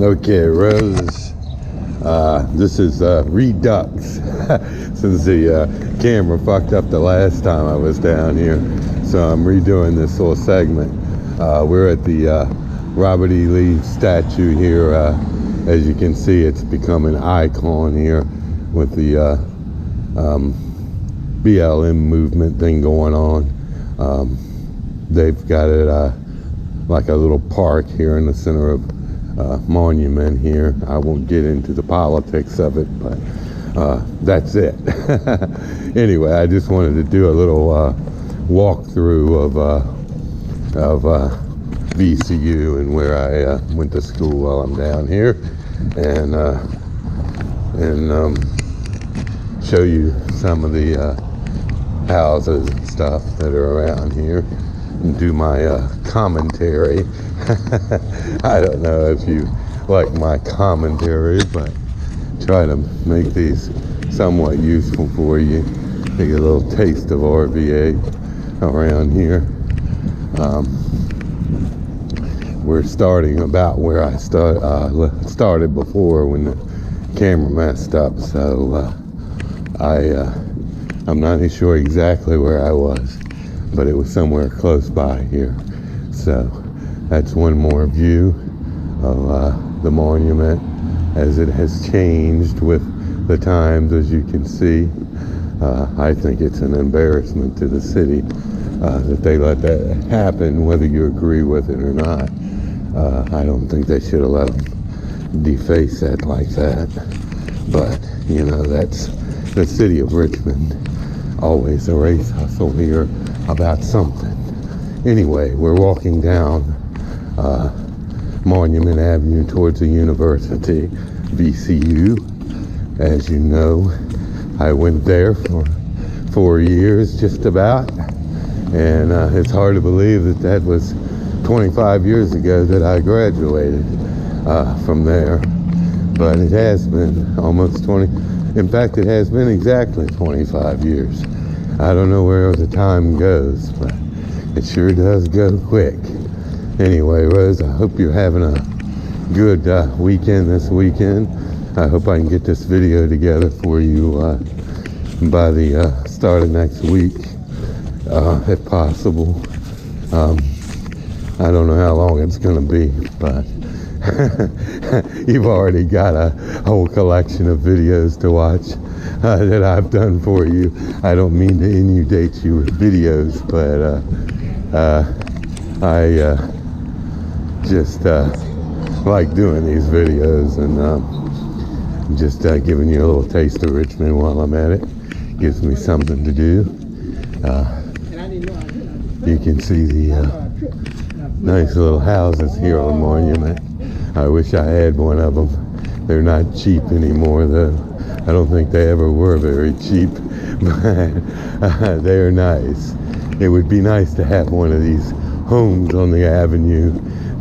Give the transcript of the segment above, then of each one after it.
Okay, Rose, this is Redux, since the camera fucked up the last time I was down here, so I'm redoing this little segment. We're at the Robert E. Lee statue here. As you can see, it's become an icon here with the BLM movement thing going on. They've got it like a little park here in the center of monument here. I won't get into the politics of it, but that's it. Anyway, I just wanted to do a little walkthrough of VCU and where I went to school while I'm down here, and show you some of the houses and stuff that are around here, and do my commentary. I don't know if you like my commentary, but try to make these somewhat useful for you. Take a little taste of RVA around here. We're starting about where I started before when the camera messed up, so I'm not sure exactly where I was, but it was somewhere close by here. So that's one more view of the monument as it has changed with the times, as you can see. I think it's an embarrassment to the city that they let that happen, whether you agree with it or not. I don't think they should have let them deface that like that. But, you know, that's the city of Richmond. Always a race hustle here about something. Anyway, we're walking down Monument Avenue towards the university, VCU. As you know, I went there for 4 years, just about, and it's hard to believe that that was 25 years ago that I graduated from there, but it has been almost 20. In fact, it has been exactly 25 years. I don't know where the time goes, but it sure does go quick. Anyway, Rose, I hope you're having a good weekend this weekend. I hope I can get this video together for you by the start of next week, if possible. I don't know how long it's going to be, but you've already got a whole collection of videos to watch that I've done for you. I don't mean to inundate you with videos, but I just like doing these videos, and just giving you a little taste of Richmond while I'm at it. Gives me something to do. You can see the nice little houses here on the monument. I wish I had one of them. They're not cheap anymore, though. I don't think they ever were very cheap, but they're nice. It would be nice to have one of these homes on the avenue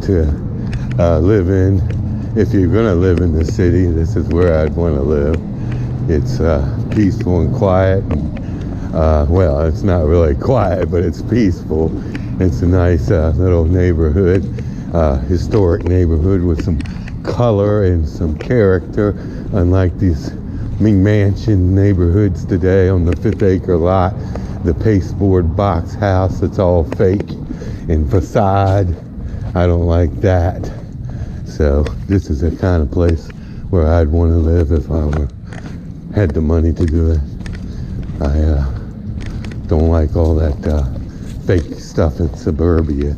to live in. If you're going to live in the city, this is where I'd want to live. It's peaceful and quiet. Well, it's not really quiet, but it's peaceful. It's a nice little neighborhood, historic neighborhood with some color and some character, unlike these McMansion neighborhoods today on the 5th Acre lot. The pasteboard box house that's all fake and facade. I don't like that. So this is the kind of place where I'd want to live if I had the money to do it. I don't like all that fake stuff in suburbia.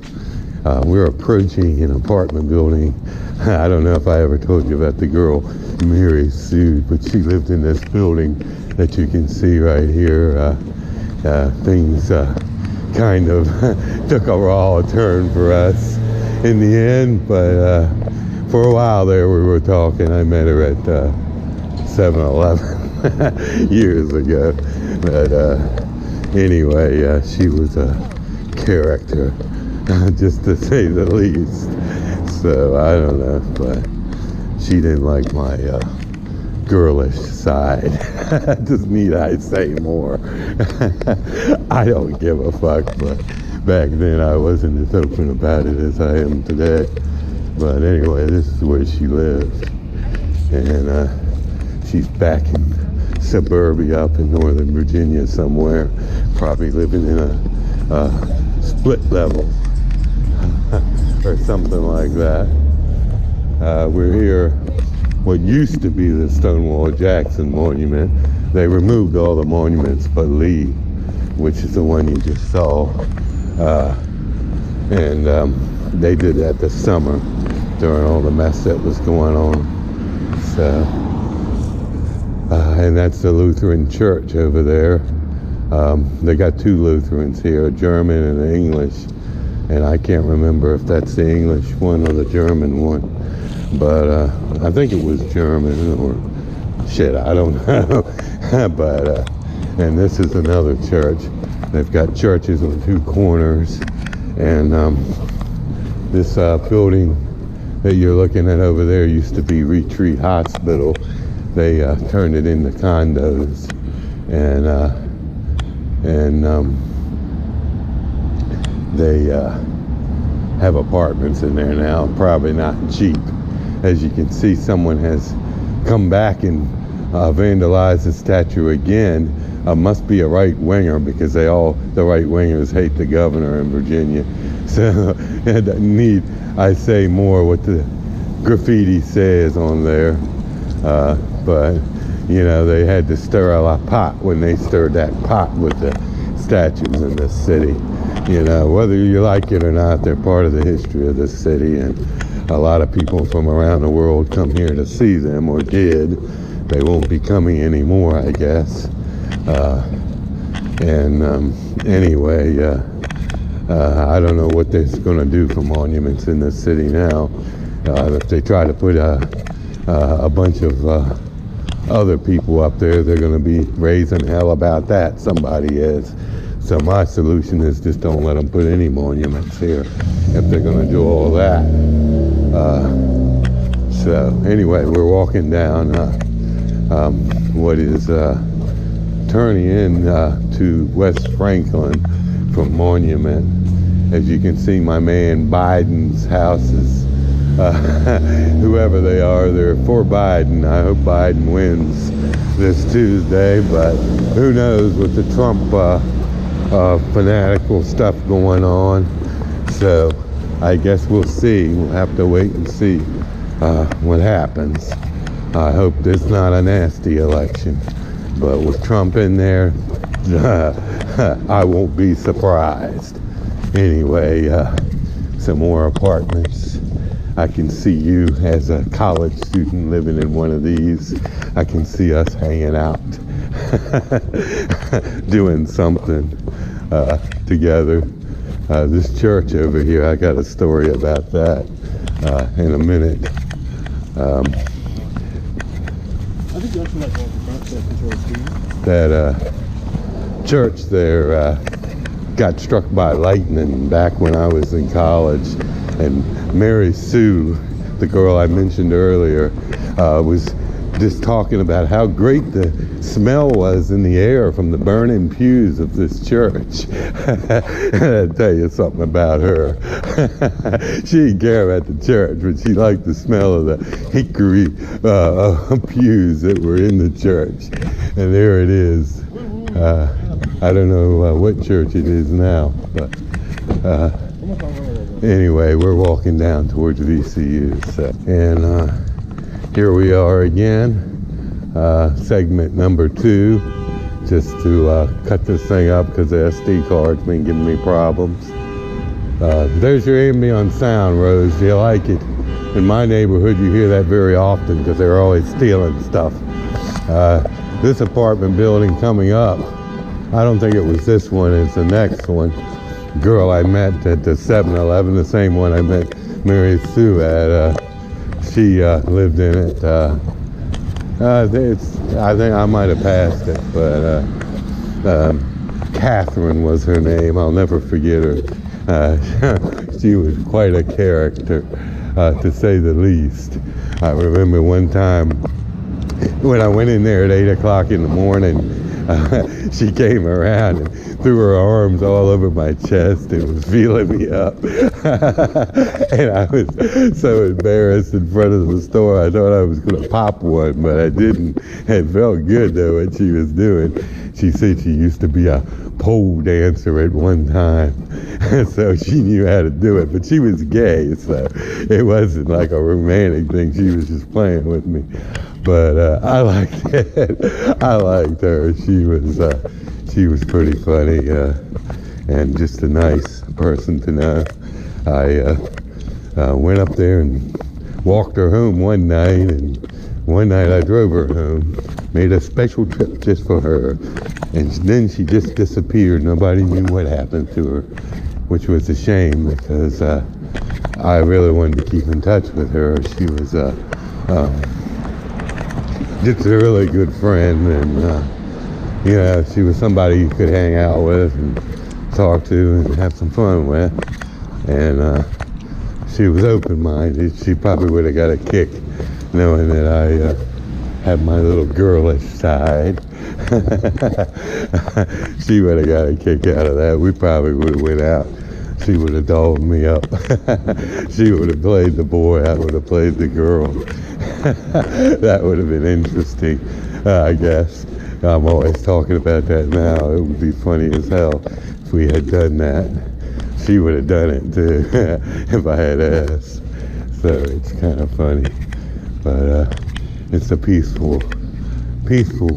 We're approaching an apartment building. I don't know if I ever told you about the girl Mary sued, but she lived in this building that you can see right here. Things kind of took a raw turn for us in the end, but for a while there we were talking. I met her at 7-Eleven years ago, but anyway, she was a character, just to say the least. So I don't know, but she didn't like my girlish side. Just need I say more? I don't give a fuck, but back then I wasn't as open about it as I am today. But anyway, this is where she lives. And she's back in suburbia up in Northern Virginia somewhere, probably living in a split level or something like that. We're here, what used to be the Stonewall Jackson Monument. They removed all the monuments but Lee, which is the one you just saw. And they did that this summer during all the mess that was going on. So, and that's the Lutheran church over there. They got two Lutherans here, a German and an English. And I can't remember if that's the English one or the German one. But I think it was German or shit, I don't know. But, and this is another church. They've got churches on two corners. And this building that you're looking at over there used to be Retreat Hospital. They turned it into condos, and they have apartments in there now. Probably not cheap. As you can see, someone has come back and vandalized the statue again. Must be a right-winger, because the right-wingers hate the governor in Virginia. So need I say more what the graffiti says on there. But, you know, they had to stir a la pot when they stirred that pot with the statues in this city. You know, whether you like it or not, they're part of the history of this city, and a lot of people from around the world come here to see them, or did. They won't be coming anymore, I guess. Anyway, I don't know what they're going to do for monuments in this city now. If they try to put a bunch of other people up there, they're going to be raising hell about that. Somebody is. So my solution is just don't let them put any monuments here if they're going to do all that. So anyway, we're walking down what is turning in to West Franklin from Monument. As you can see, my man Biden's houses, whoever they are, they're for Biden. I hope Biden wins this Tuesday, but who knows with the Trump fanatical stuff going on. So I guess we'll see. We'll have to wait and see what happens. I hope this is not a nasty election, but with Trump in there, I won't be surprised. Anyway, some more apartments. I can see you as a college student living in one of these. I can see us hanging out, doing something together. This church over here, I got a story about that in a minute. That church there got struck by lightning back when I was in college, and Mary Sue, the girl I mentioned earlier, was just talking about how great the smell was in the air from the burning pews of this church. I'll tell you something about her. She didn't care about the church, but she liked the smell of the hickory pews that were in the church. And there it is. I don't know what church it is now, but anyway, we're walking down towards VCU. So, and here we are again, segment number 2, just to cut this thing up because the SD card's been giving me problems. There's your ambient sound, Rose. Do you like it? In my neighborhood, you hear that very often because they're always stealing stuff. This apartment building coming up, I don't think it was this one, it's the next one. Girl I met at the 7-Eleven, the same one I met Mary Sue at. She lived in it. I think I might have passed it, but Catherine was her name. I'll never forget her. She was quite a character, to say the least. I remember one time when I went in there at 8 o'clock in the morning, she came around and threw her arms all over my chest and was feeling me up. And I was so embarrassed in front of the store. I thought I was going to pop one, but I didn't. It felt good, though, what she was doing. She said she used to be a pole dancer at one time, so she knew how to do it. But she was gay, so it wasn't like a romantic thing. She was just playing with me. But I liked it. I liked her. She was pretty funny and just a nice person to know. I went up there and walked her home one night, and one night I drove her home, made a special trip just for her, and then she just disappeared. Nobody knew what happened to her, which was a shame because I really wanted to keep in touch with her. She was just a really good friend, and you know, she was somebody you could hang out with and talk to and have some fun with. And she was open-minded. She probably would have got a kick knowing that I had my little girlish side. She would have got a kick out of that. We probably would have went out. She would have dolled me up. She would have played the boy. I would have played the girl. That would have been interesting, I guess. I'm always talking about that now. It would be funny as hell if we had done that. She would have done it too if I had asked. So it's kind of funny. But it's a peaceful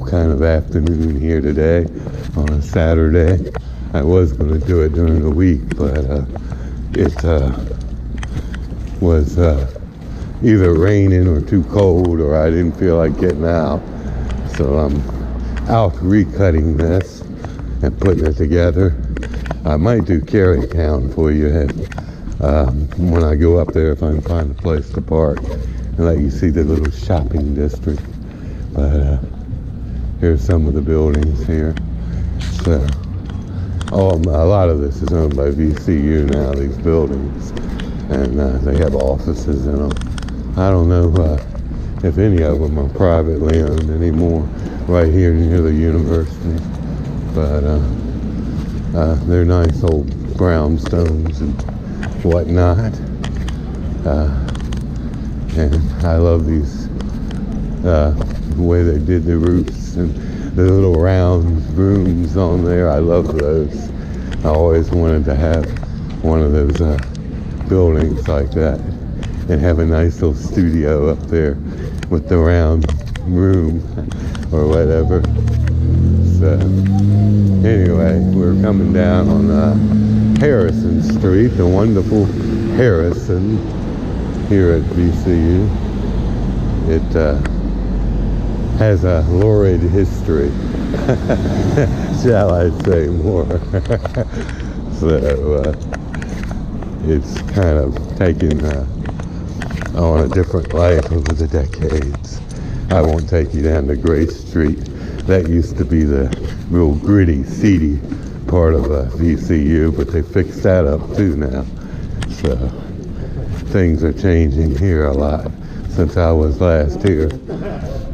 kind of afternoon here today on a Saturday. I was going to do it during the week, but it was either raining or too cold, or I didn't feel like getting out. So I'm out recutting this and putting it together. I might do Carey Town for you when I go up there, if I can find a place to park and let you see the little shopping district. But here's some of the buildings here. So a lot of this is owned by VCU now, these buildings, and they have offices in them. I don't know if any of them are privately owned anymore right here near the university, but they're nice old brownstones and whatnot. And I love these, the way they did the roofs and the little round rooms on there. I love those. I always wanted to have one of those buildings like that and have a nice little studio up there with the round room or whatever. So anyway, we're coming down on Harrison Street, the wonderful Harrison here at VCU. It has a lurid history, shall I say more. So it's kind of taken on a different life over the decades. I won't take you down to Grace Street. That used to be the real gritty, seedy part of VCU, but they fixed that up too now. So things are changing here a lot since I was last here.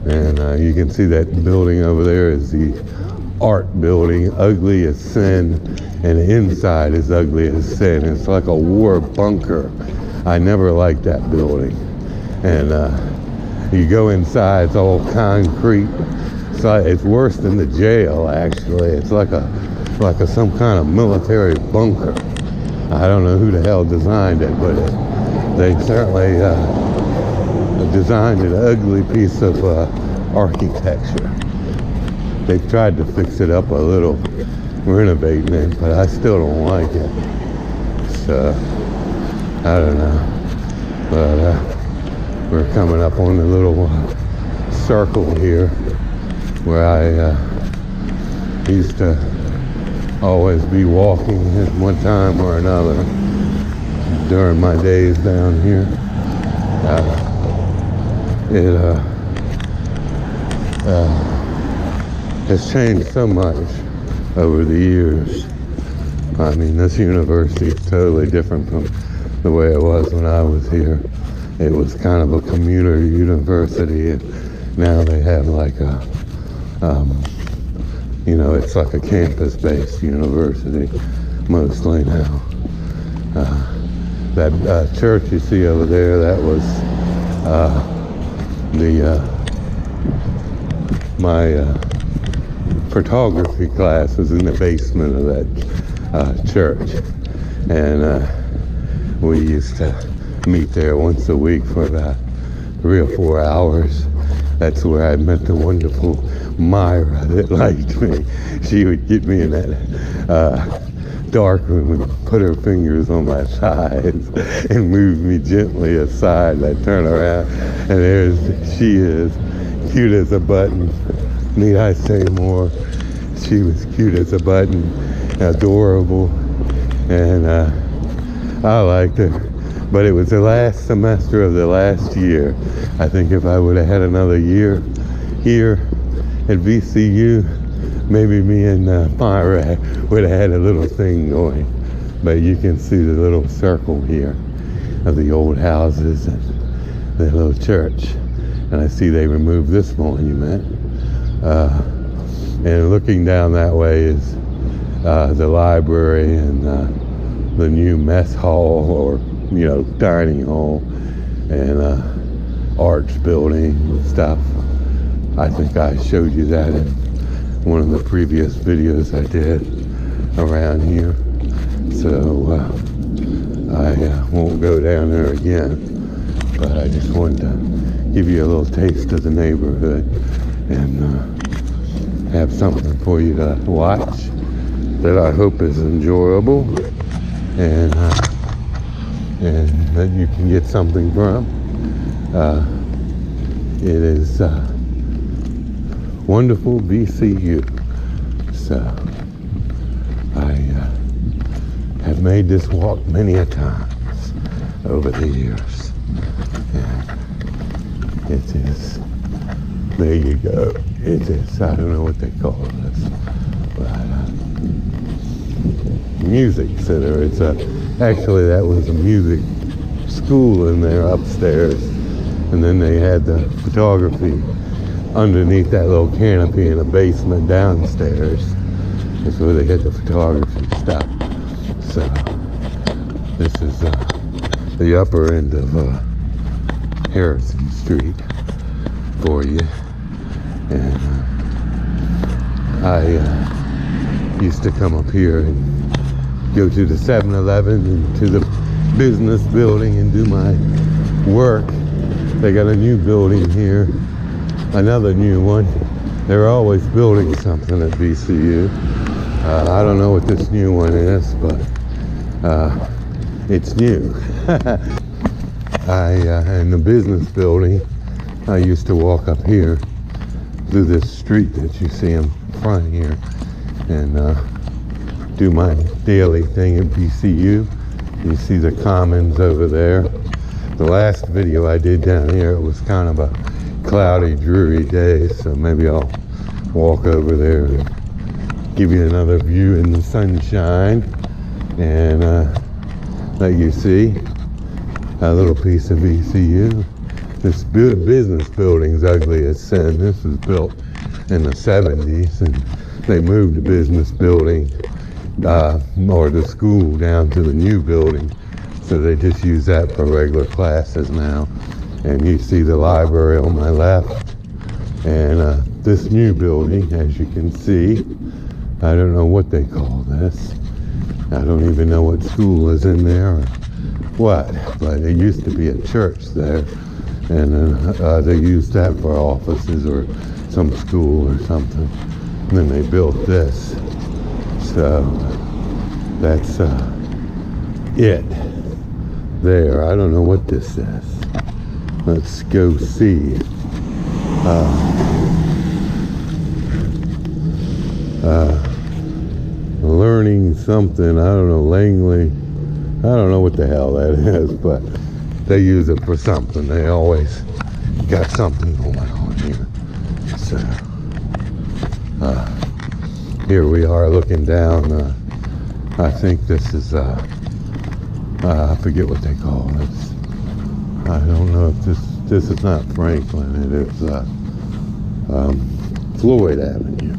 And you can see that building over there is the art building, ugly as sin, and the inside is ugly as sin. It's like a war bunker. I never liked that building. And you go inside, it's all concrete. So it's worse than the jail, actually. It's like some kind of military bunker. I don't know who the hell designed it, but they certainly designed an ugly piece of architecture. They've tried to fix it up a little, renovating it, but I still don't like it. So I don't know. But we're coming up on the little circle here where I used to always be walking at one time or another during my days down here. It has changed so much over the years. I mean, this university is totally different from the way it was when I was here. It was kind of a community university, and now they have like a it's like a campus-based university mostly now. That church you see over there, that was my photography class was in the basement of that church, and we used to meet there once a week for about 3 or 4 hours. That's where I met the wonderful Myra that liked me. She would get me in that dark room and put her fingers on my thighs and move me gently aside. I'd turn around and there she is, cute as a button. Need I say more? She was cute as a button, adorable, and I liked her. But it was the last semester of the last year. I think if I would have had another year here at VCU, maybe me and Myra would have had a little thing going. But you can see the little circle here of the old houses and the little church. And I see they removed this monument. And looking down that way is the library and the new mess hall, or dining hall, and arts building and stuff. I think I showed you that in one of the previous videos I did around here. So I won't go down there again, but I just wanted to give you a little taste of the neighborhood and have something for you to watch that I hope is enjoyable and that you can get something from. It is wonderful VCU. So I have made this walk many a times over the years. And it is, there you go. It is, I don't know what they call this, but music center. It's actually that was a music school in there upstairs, and then they had the photography underneath that little canopy in a basement downstairs. That's where they had the photography stuff. So this is the upper end of Harrison Street for you. And I used to come up here and go to the 7-Eleven and to the business building and do my work. They got a new building here, another new one. They're always building something at VCU. I don't know what this new one is, but it's new. In the business building, I used to walk up here through this street that you see in front here and do my daily thing at VCU. You see the commons over there. The last video I did down here, it was kind of a cloudy, dreary day, so maybe I'll walk over there and give you another view in the sunshine and let you see a little piece of VCU. This business building's ugly as sin. This was built in the 70s, and they moved the business building or the school down to the new building, so they just use that for regular classes now. And you see the library on my left, and this new building, as you can see, I don't know what they call this. I don't even know what school is in there or what, but it used to be a church there, and they used that for offices or some school or something. And then they built this. So that's it there. I don't know what this is. Let's go see. Learning something, I don't know, Langley. I don't know what the hell that is, but they use it for something. They always got something going on here. So here we are looking down. I think this is I forget what they call this. I don't know if this is not Franklin. It is Floyd Avenue.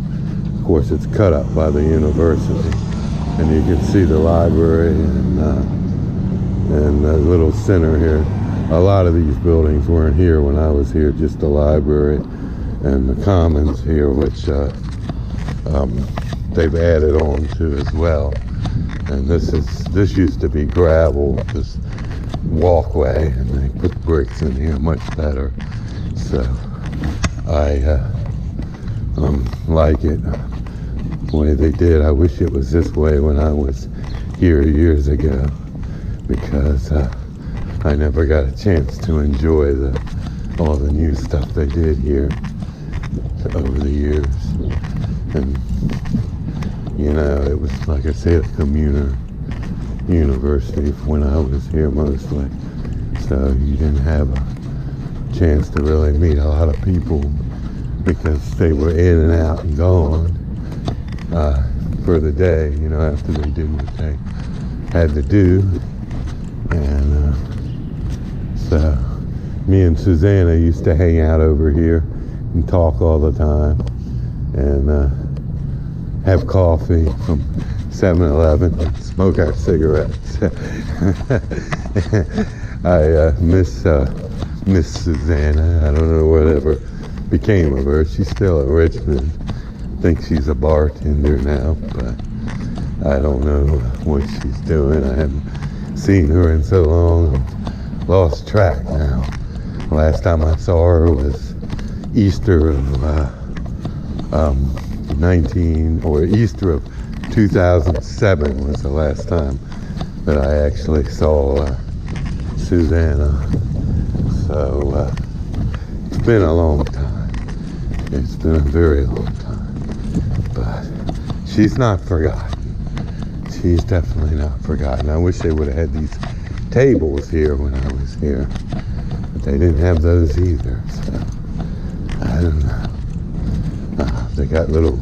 Of course, it's cut up by the university, and you can see the library and and a little center here. A lot of these buildings weren't here when I was here, just the library and the commons here, which they've added on to as well. And this used to be gravel, this walkway, and they put bricks in here much better. So I like it the way they did. I wish it was this way when I was here years ago, because I never got a chance to enjoy all the new stuff they did here over the years. And you know, it was, like I said, a commuter university when I was here mostly. So you didn't have a chance to really meet a lot of people because they were in and out and gone for the day, you know, after they did what they had to do. And so me and Susanna used to hang out over here and talk all the time and have coffee from 7-Eleven and smoke our cigarettes. I miss Susanna. I don't know whatever became of her. She's still in Richmond. I think she's a bartender now, but I don't know what she's doing. I haven't seen her in so long. I've lost track now. Last time I saw her was Easter of Easter of 2007 was the last time that I actually saw Susanna. So it's been a long time. It's been a very long time. But she's not forgotten. She's definitely not forgotten. I wish they would have had these tables here when I was here. But they didn't have those either. So I don't know. They got little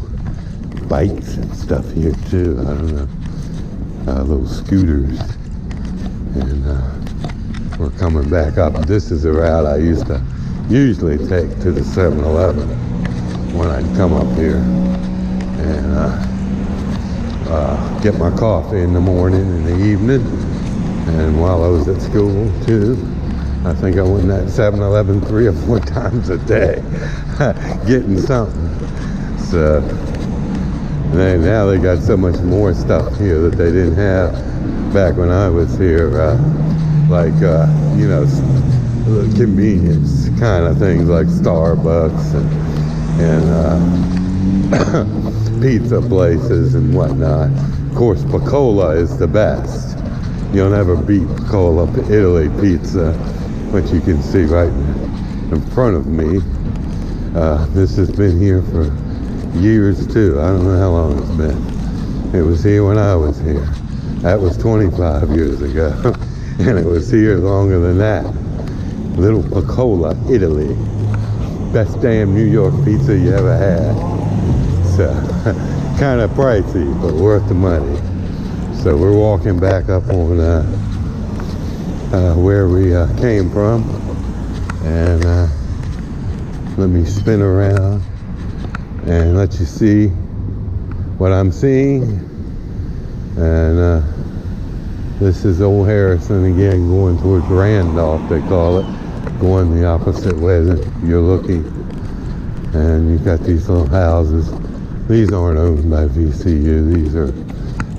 bikes and stuff here too. I don't know. Little scooters. And we're coming back up. This is the route I used to usually take to the 7-Eleven when I'd come up here and get my coffee in the morning and the evening. And while I was at school too, I think I went to that 7-Eleven 3 or 4 times a day getting something. So now they got so much more stuff here that they didn't have back when I was here, like you know, convenience kind of things like Starbucks and pizza places and whatnot. Of course, Piccola is the best. You'll never beat Piccola Italy pizza, which you can see right in front of me. This has been here for years too. I don't know how long it's been. It was here when I was here. That was 25 years ago. And it was here longer than that. Little Piccola, Italy. Best damn New York pizza you ever had. So, kind of pricey, but worth the money. So we're walking back up on where we came from. And let me spin around and let you see what I'm seeing. And this is Old Harrison again, going towards Randolph, they call it, going the opposite way that you're looking. And you've got these little houses. These aren't owned by VCU, these are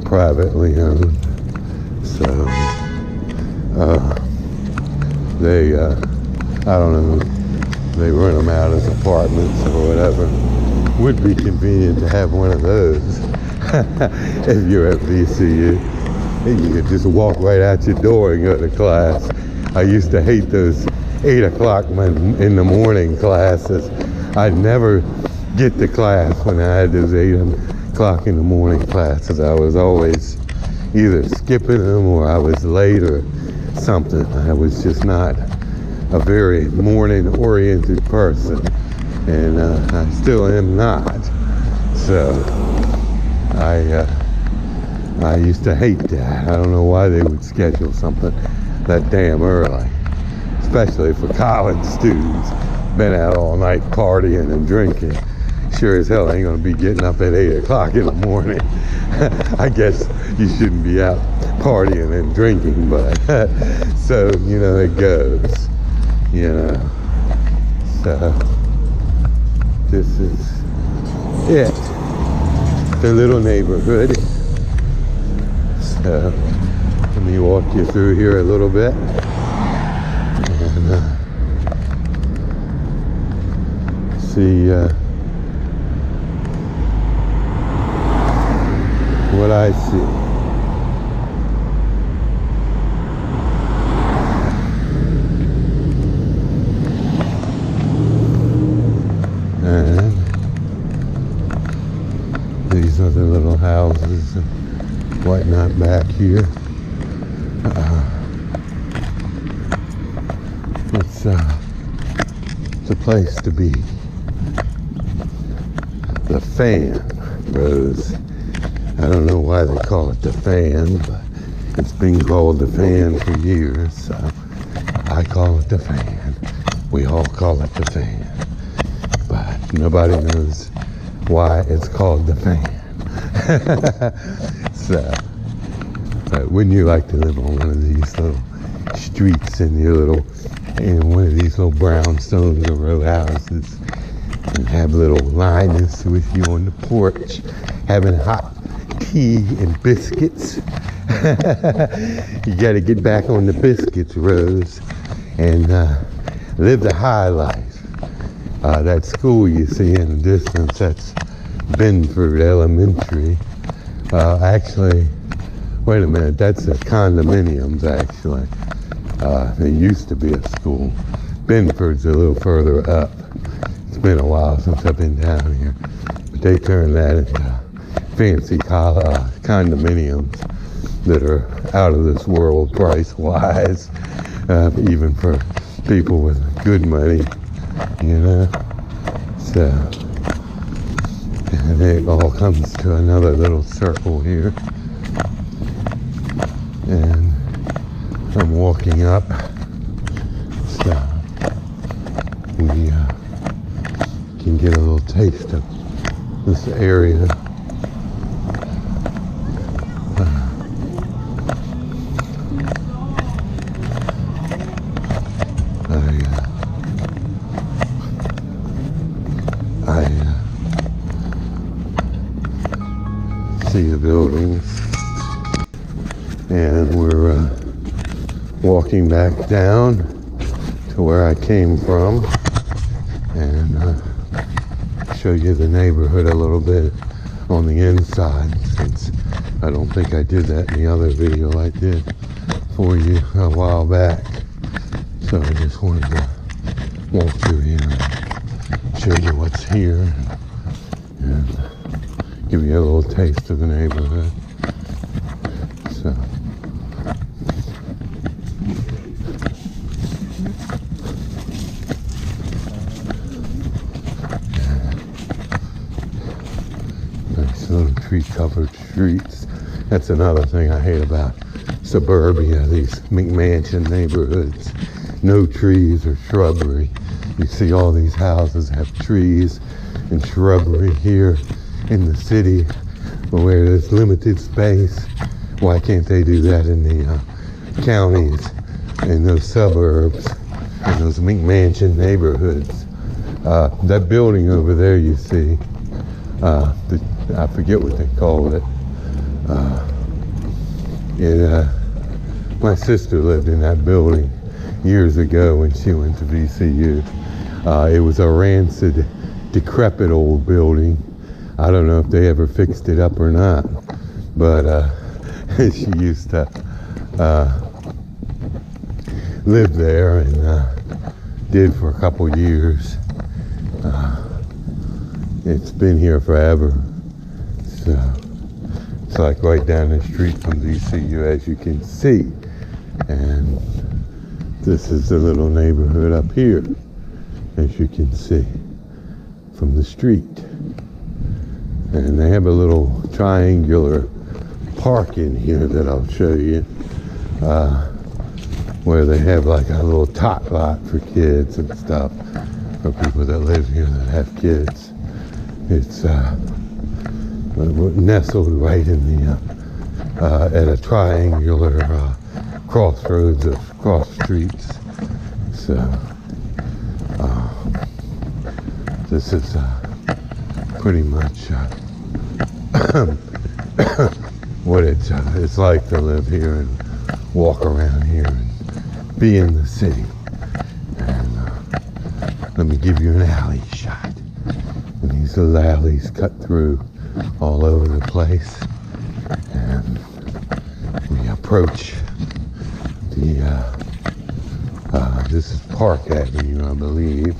privately owned. So they I don't know, they rent them out as apartments or whatever. Would be convenient to have one of those if you're at VCU. You could just walk right out your door and go to class. I used to hate those 8 o'clock in the morning classes. I'd never get to class when I had those 8 o'clock in the morning classes. I was always either skipping them or I was late or something. I was just not a very morning-oriented person, and I still am not. So I used to hate that. I don't know why they would schedule something that damn early, especially for college students. Been out all night partying and drinking. Sure as hell ain't gonna be getting up at 8 o'clock in the morning. I guess you shouldn't be out partying and drinking, but so, you know, it goes, you know. So this is it, the little neighborhood. So let me walk you through here a little bit. And see what I see. And these are the little houses and whatnot back here. It's a place to be. The Fan, Rose. I don't know why they call it the Fan, but it's been called the Fan for years, so I call it the Fan. We all call it the Fan, but nobody knows why it's called the Fan. So, but wouldn't you like to live on one of these little streets in one of these little brownstones or row houses, and have little Linus with you on the porch, having hot tea and biscuits? You got to get back on the biscuits, Rose, and live the high life. That school you see in the distance, that's Benford Elementary. Actually, wait a minute, that's the condominiums, actually. There used to be a school. Benford's a little further up. It's been a while since I've been down here, but they turned that into fancy condominiums that are out of this world price-wise, even for people with good money, you know. So, and it all comes to another little circle here, and I'm walking up, so we can get a little taste of this area. I see the buildings, and we're walking back down to where I came from, and show you the neighborhood a little bit on the inside, since I don't think I did that in the other video I did for you a while back. So I just wanted to walk through here and show you what's here and give you a little taste of the neighborhood. So nice little tree-covered streets. That's another thing I hate about suburbia, these McMansion neighborhoods. No trees or shrubbery. You see all these houses have trees and shrubbery here in the city where there's limited space. Why can't they do that in the counties, in those suburbs, in those McMansion neighborhoods? That building over there you see, I forget what they call it. My sister lived in that building years ago when she went to VCU. It was a rancid, decrepit old building. I don't know if they ever fixed it up or not, but she used to live there, and did for a couple years. It's been here forever, so it's like right down the street from VCU, as you can see. And this is the little neighborhood up here, as you can see from the street. And they have a little triangular park in here that I'll show you, where they have like a little tot lot for kids and stuff, for people that live here that have kids. It's nestled right in the at a triangular crossroads of cross streets. So this is pretty much what it's like to live here and walk around here and be in the city. And let me give you an alley shot. And these little alleys cut through all over the place. And we approach the, this is Park Avenue, I believe.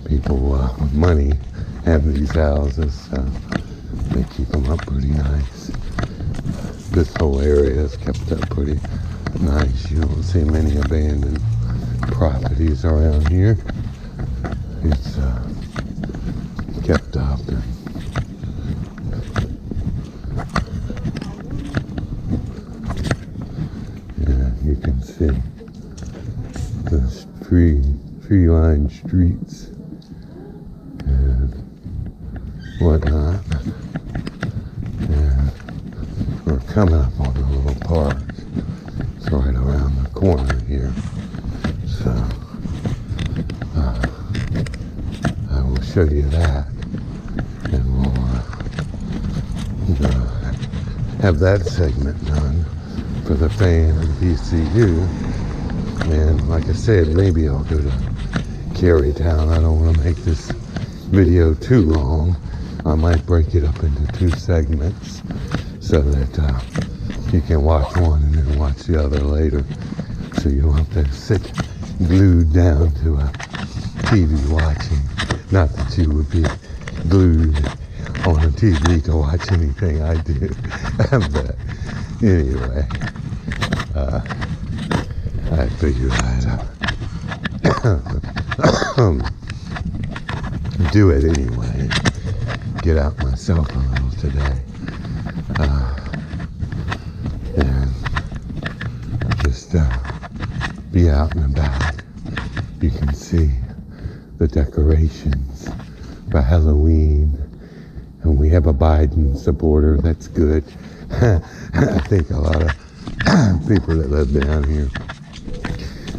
People with money have these houses, so they keep them up pretty nice. This whole area is kept up pretty nice. You don't see many abandoned properties around here. It's kept up. And you can see the tree-lined streets and whatnot. And we're coming up on a little park. It's right around the corner here. So I will show you that, and we'll have that segment done for the fan and VCU. And like I said, maybe I'll go to Carytown. I don't want to make this video too long. I might break it up into 2 segments so that you can watch one and then watch the other later. So you don't have to sit glued down to a TV watching. Not that you would be glued on a TV to watch anything I do. But anyway, I figured I'd do it anyway. Get out myself a little today. And just be out and about. You can see the decorations for Halloween. And we have a Biden supporter. That's good. I think a lot of people that live down here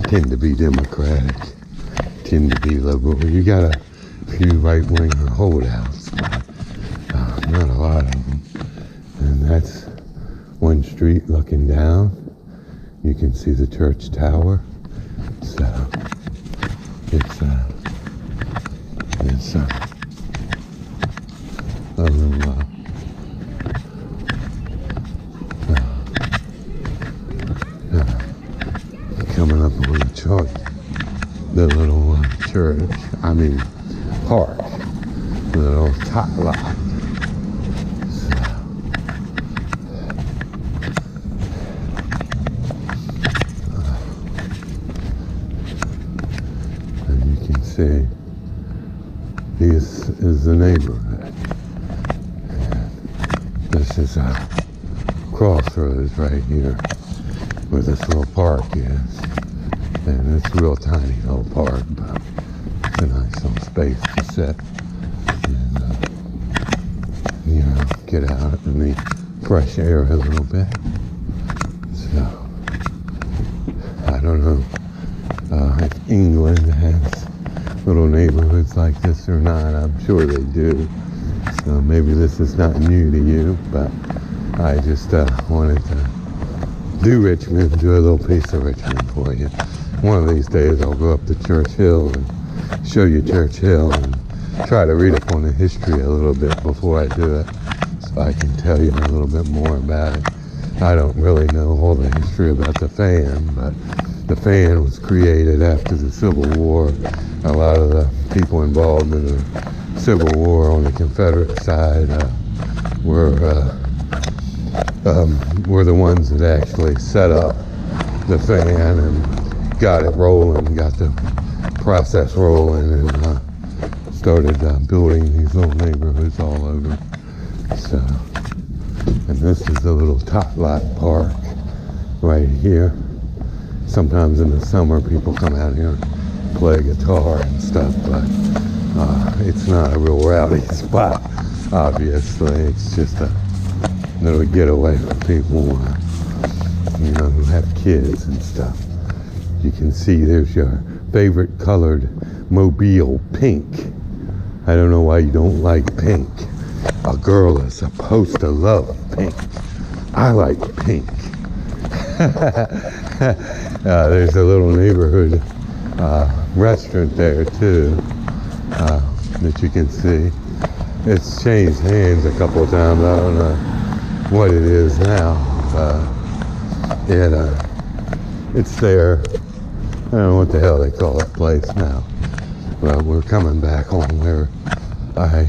tend to be Democratic, tend to be liberal. You got a few right-winger holdouts, but not a lot of them. And that's one street looking down. You can see the church tower. So it's a little coming up on the chart, the little park, the little tot lot. So, and you can see this is the neighborhood. And this is a crossroads right here where this little park is. And it's a real tiny little park, but it's a nice little space to sit and, get out in the fresh air a little bit. So, I don't know if England has little neighborhoods like this or not. I'm sure they do. So maybe this is not new to you, but I just wanted to do Richmond, do a little piece of Richmond for you. One of these days I'll go up to Church Hill and show you Church Hill and try to read up on the history a little bit before I do it, so I can tell you a little bit more about it. I don't really know all the history about the Fan, but the Fan was created after the Civil War. A lot of the people involved in the Civil War on the Confederate side were the ones that actually set up the Fan and got it rolling, got the process rolling, and started building these little neighborhoods all over. So, and this is the little tot lot park right here. Sometimes in the summer people come out here and play guitar and stuff, but it's not a real rowdy spot, obviously. It's just a little getaway for people, who have kids and stuff. You can see there's your favorite colored mobile, pink. I don't know why you don't like pink. A girl is supposed to love pink. I like pink. There's a little neighborhood restaurant there too that you can see. It's changed hands a couple of times. I don't know what it is now. It's there. I don't know what the hell they call that place now. But we're coming back on where I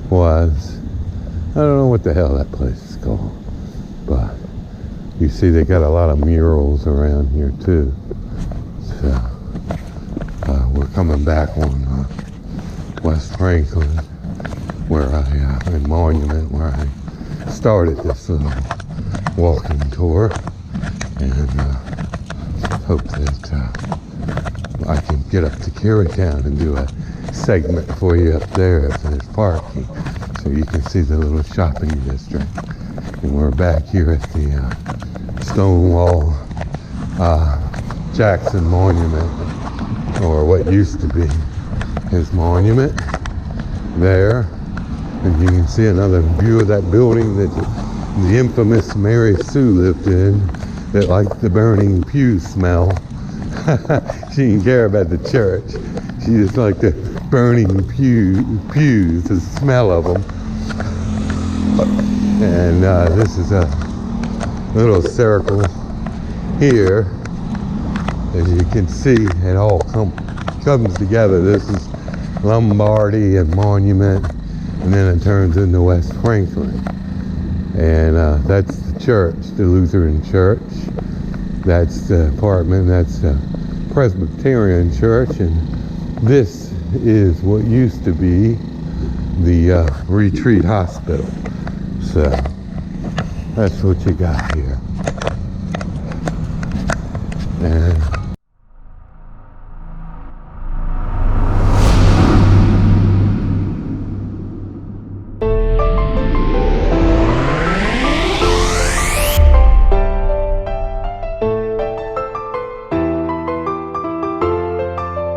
was. I don't know what the hell that place is called. But you see they got a lot of murals around here too. So we're coming back on West Franklin, where in Monument, where I started this little walking tour, and hope that I can get up to Carytown and do a segment for you up there if there's parking, so you can see the little shopping district. And we're back here at the Stonewall Jackson Monument, or what used to be his monument there. And you can see another view of that building that the infamous Mary Sue lived in, that liked the burning pew smell. She didn't care about the church. She just liked the burning pews, the smell of them. And this is a little circle here. As you can see, it all comes together. This is Lombardy and Monument, and then it turns into West Franklin. And that's the church, the Lutheran church. That's the apartment, that's the Presbyterian church, and this is what used to be the retreat hospital. So that's what you got here. And